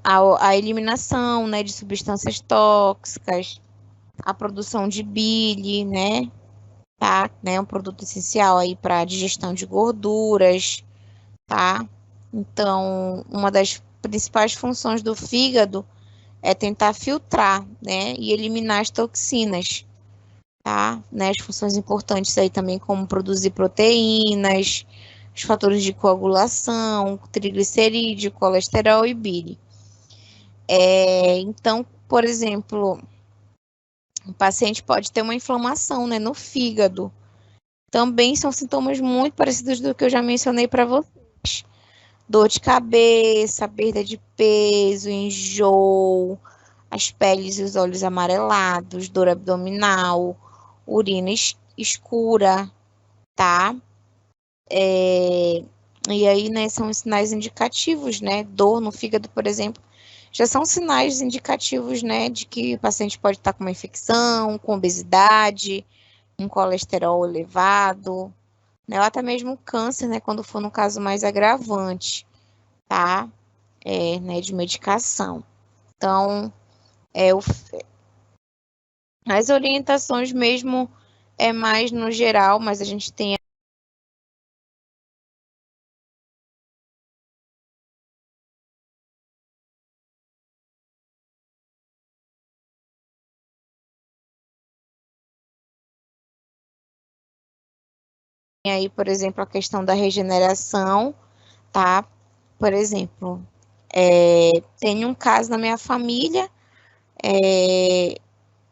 A: a eliminação, né, de substâncias tóxicas, a produção de bile, né? Tá? Né, um produto essencial aí para a digestão de gorduras, tá? Então, uma das principais funções do fígado é tentar filtrar, né, e eliminar as toxinas, tá? Né, as funções importantes aí também como produzir proteínas, os fatores de coagulação, triglicerídeo, colesterol e bile. Então, por exemplo, o paciente pode ter uma inflamação, né, no fígado. Também são sintomas muito parecidos do que eu já mencionei para vocês. Dor de cabeça, perda de peso, enjoo, as peles e os olhos amarelados, dor abdominal, urina escura, tá? E aí, né, são os sinais indicativos, né? Dor no fígado, por exemplo, já são sinais indicativos, né, de que o paciente pode estar com uma infecção, com obesidade, um colesterol elevado, né, ou até mesmo câncer, né, quando for no caso mais agravante, tá? Né, de medicação. Então, o, as orientações mesmo é mais no geral, mas a gente tem aí, por exemplo, a questão da regeneração, tá? Por exemplo, tem um caso na minha família,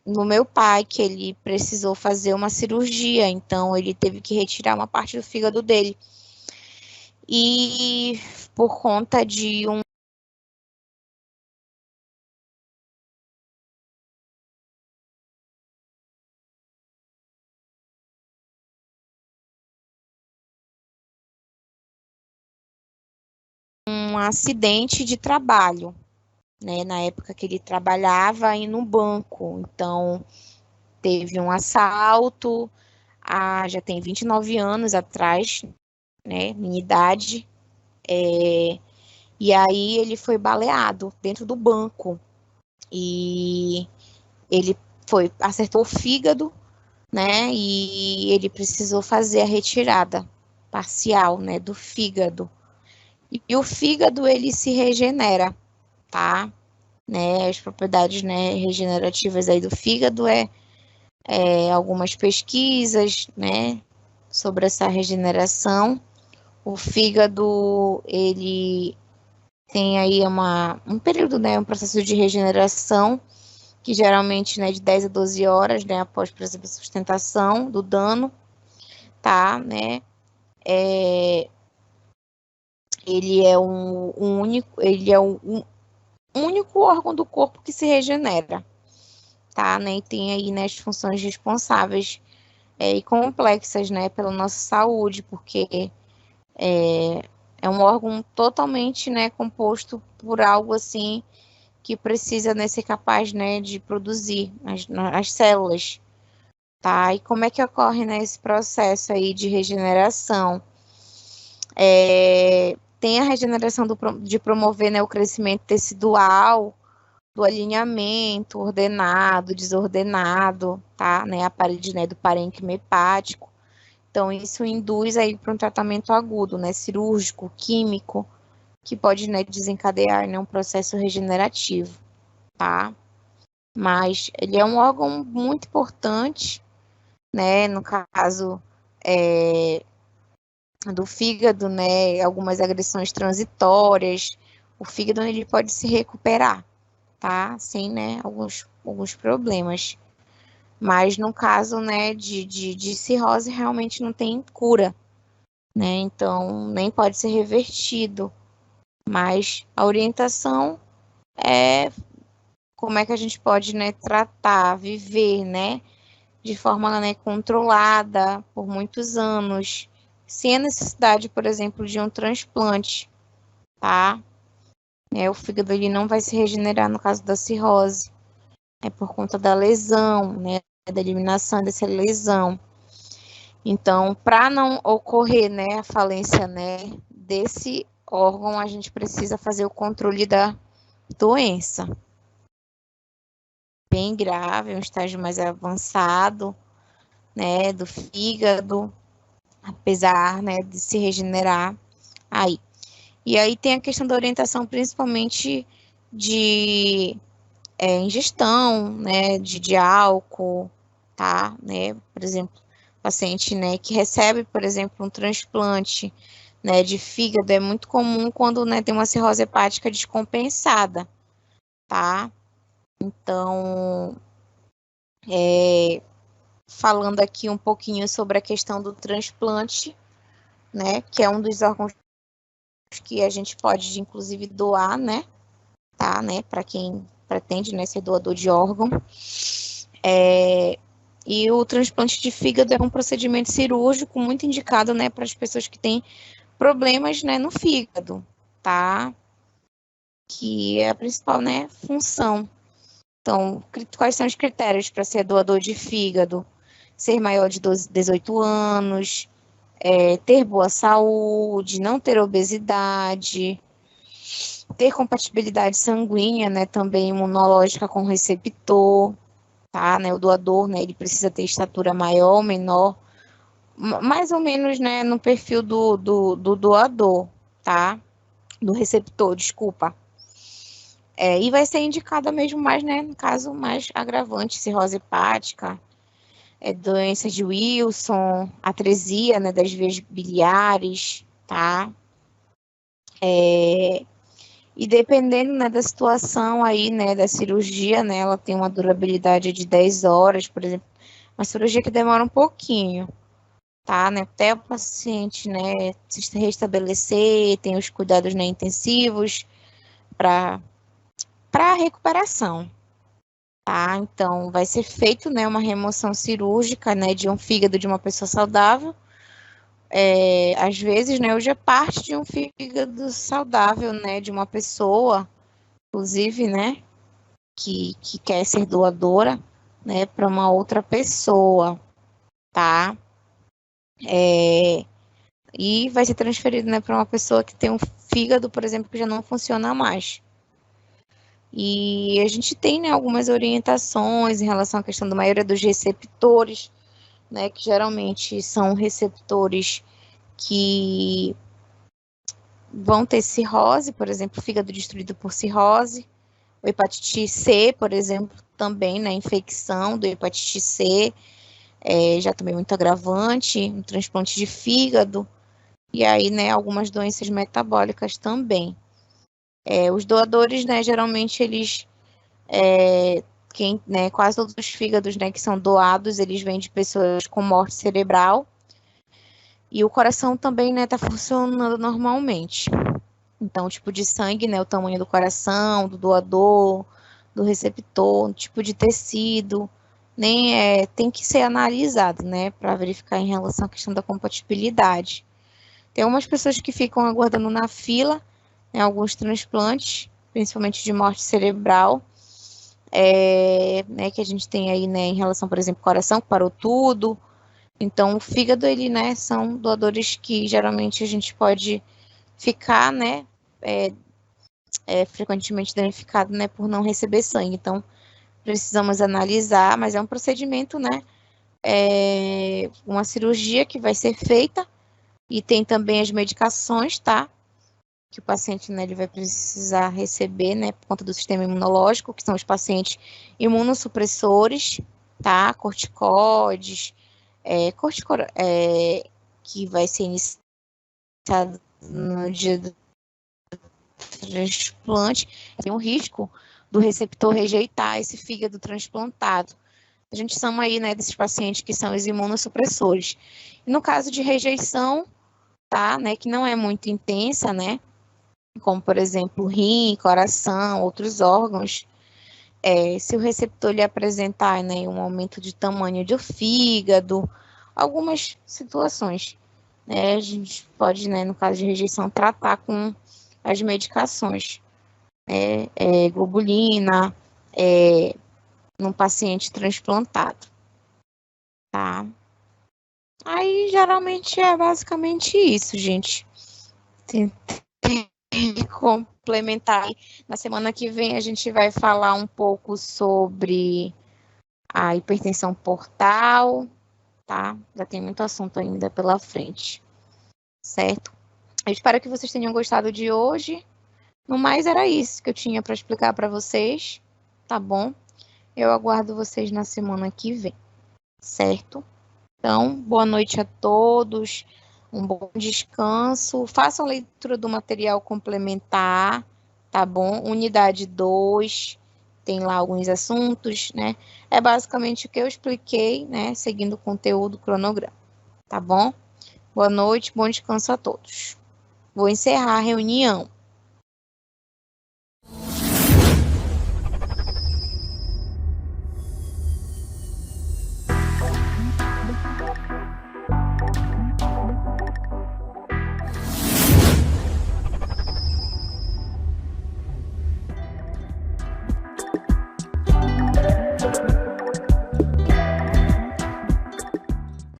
A: no meu pai, que ele precisou fazer uma cirurgia, então ele teve que retirar uma parte do fígado dele. E por conta de um acidente de trabalho, né? Na época que ele trabalhava em um banco. Então, teve um assalto, já tem 29 anos atrás, né? Minha idade. E aí ele foi baleado dentro do banco. E ele acertou o fígado, né? E ele precisou fazer a retirada parcial, né, do fígado. E o fígado ele se regenera, tá? né, as propriedades, né, regenerativas aí do fígado, algumas pesquisas, né, sobre essa regeneração. O fígado, ele tem aí um período, né, um processo de regeneração, que geralmente, né, de 10 a 12 horas, né, após, por exemplo, a sustentação do dano, tá, né, ele é um único órgão do corpo que se regenera, tá, né, e tem aí, né, as funções responsáveis e complexas, né, pela nossa saúde, porque é um órgão totalmente, né, composto por algo assim que precisa, né, ser capaz, né, de produzir as células, tá? E como é que ocorre, né, esse processo aí de regeneração? Tem a regeneração de promover, né, o crescimento tecidual, do alinhamento ordenado, desordenado, tá? Né, a parede, né, do parênquima hepático. Então, isso induz aí para um tratamento agudo, né, cirúrgico, químico, que pode, né, desencadear, né, um processo regenerativo, tá? Mas ele é um órgão muito importante, né, no caso do fígado, né, algumas agressões transitórias, o fígado ele pode se recuperar, tá? Sem, né, alguns problemas. Mas no caso, né, de cirrose, realmente não tem cura, né? Então, nem pode ser revertido. Mas a orientação é como é que a gente pode, né, tratar, viver, né, de forma, né, controlada por muitos anos, sem a necessidade, por exemplo, de um transplante, tá? O fígado ele não vai se regenerar no caso da cirrose, é por conta da lesão, né, da eliminação dessa lesão. Então, para não ocorrer, né, a falência, né, desse órgão, a gente precisa fazer o controle da doença. Bem grave, um estágio mais avançado, né, do fígado, apesar, né, de se regenerar aí. E aí tem a questão da orientação, principalmente de ingestão, né, de álcool, tá, né, por exemplo, paciente, né, que recebe, por exemplo, um transplante, né, de fígado, é muito comum quando, né, tem uma cirrose hepática descompensada, tá? Então, falando aqui um pouquinho sobre a questão do transplante, né, que é um dos órgãos que a gente pode, inclusive, doar, né, tá, né, para quem pretende, né, ser doador de órgão. E o transplante de fígado é um procedimento cirúrgico muito indicado, né, para as pessoas que têm problemas, né, no fígado, tá? Que é a principal, né, função. Então, quais são os critérios para ser doador de fígado? Ser maior de 18 anos, ter boa saúde, não ter obesidade, ter compatibilidade sanguínea, né, também imunológica com o receptor, tá, né, o doador, né, ele precisa ter estatura maior ou menor, mais ou menos, né, no perfil do doador, tá, do receptor, desculpa. E vai ser indicada mesmo mais, né, no caso mais agravante, cirrose hepática, doença de Wilson, atresia, né, das vias biliares, tá? E dependendo, né, da situação aí, né, da cirurgia, né, ela tem uma durabilidade de 10 horas, por exemplo, uma cirurgia que demora um pouquinho, tá, né, até o paciente, né, se restabelecer, tem os cuidados, né, intensivos para a recuperação, tá? Então, vai ser feito, né, uma remoção cirúrgica, né, de um fígado de uma pessoa saudável. Às vezes, né, hoje é parte de um fígado saudável, né, de uma pessoa, inclusive, né, que quer ser doadora, né, para uma outra pessoa, tá? E vai ser transferido, né, para uma pessoa que tem um fígado, por exemplo, que já não funciona mais. E a gente tem, né, algumas orientações em relação à questão da maioria dos receptores, né, que geralmente são receptores que vão ter cirrose, por exemplo, fígado destruído por cirrose, O hepatite C, por exemplo, também, né, infecção do hepatite C, já também muito agravante, um transplante de fígado, e aí, né, algumas doenças metabólicas também. Os doadores, né, geralmente eles, quase todos os fígados, né, que são doados, eles vêm de pessoas com morte cerebral, e o coração também, né, tá funcionando normalmente. Então, o tipo de sangue, né, o tamanho do coração, do doador, do receptor, o tipo de tecido, nem tem que ser analisado, né, para verificar em relação à questão da compatibilidade. Tem umas pessoas que ficam aguardando na fila, né, alguns transplantes, principalmente de morte cerebral, né, que a gente tem aí, né, em relação, por exemplo, coração, que parou tudo. Então, o fígado, ele, né, são doadores que geralmente a gente pode ficar, né, frequentemente danificado, né, por não receber sangue. Então, precisamos analisar, mas é um procedimento, né, uma cirurgia que vai ser feita e tem também as medicações, tá, que o paciente, né, ele vai precisar receber, né, por conta do sistema imunológico, que são os pacientes imunossupressores, tá, corticoides, que vai ser iniciado no dia do transplante, tem um risco do receptor rejeitar esse fígado transplantado. A gente chama aí, né, desses pacientes que são os imunossupressores. E no caso de rejeição, tá, né, que não é muito intensa, né, como, por exemplo, rim, coração, outros órgãos, se o receptor lhe apresentar, né, um aumento de tamanho do fígado, algumas situações, né, a gente pode, né, no caso de rejeição, tratar com as medicações, globulina, num paciente transplantado, tá? Aí, geralmente, é basicamente isso, gente. Tentei complementar. Na semana que vem, a gente vai falar um pouco sobre a hipertensão portal, tá? Já tem muito assunto ainda pela frente, certo? Eu espero que vocês tenham gostado de hoje. No mais, era isso que eu tinha para explicar para vocês, tá bom? Eu aguardo vocês na semana que vem, certo? Então, boa noite a todos, um bom descanso. Façam leitura do material complementar, tá bom? Unidade 2, tem lá alguns assuntos, né? É basicamente o que eu expliquei, né? Seguindo o conteúdo cronograma, tá bom? Boa noite, bom descanso a todos. Vou encerrar a reunião.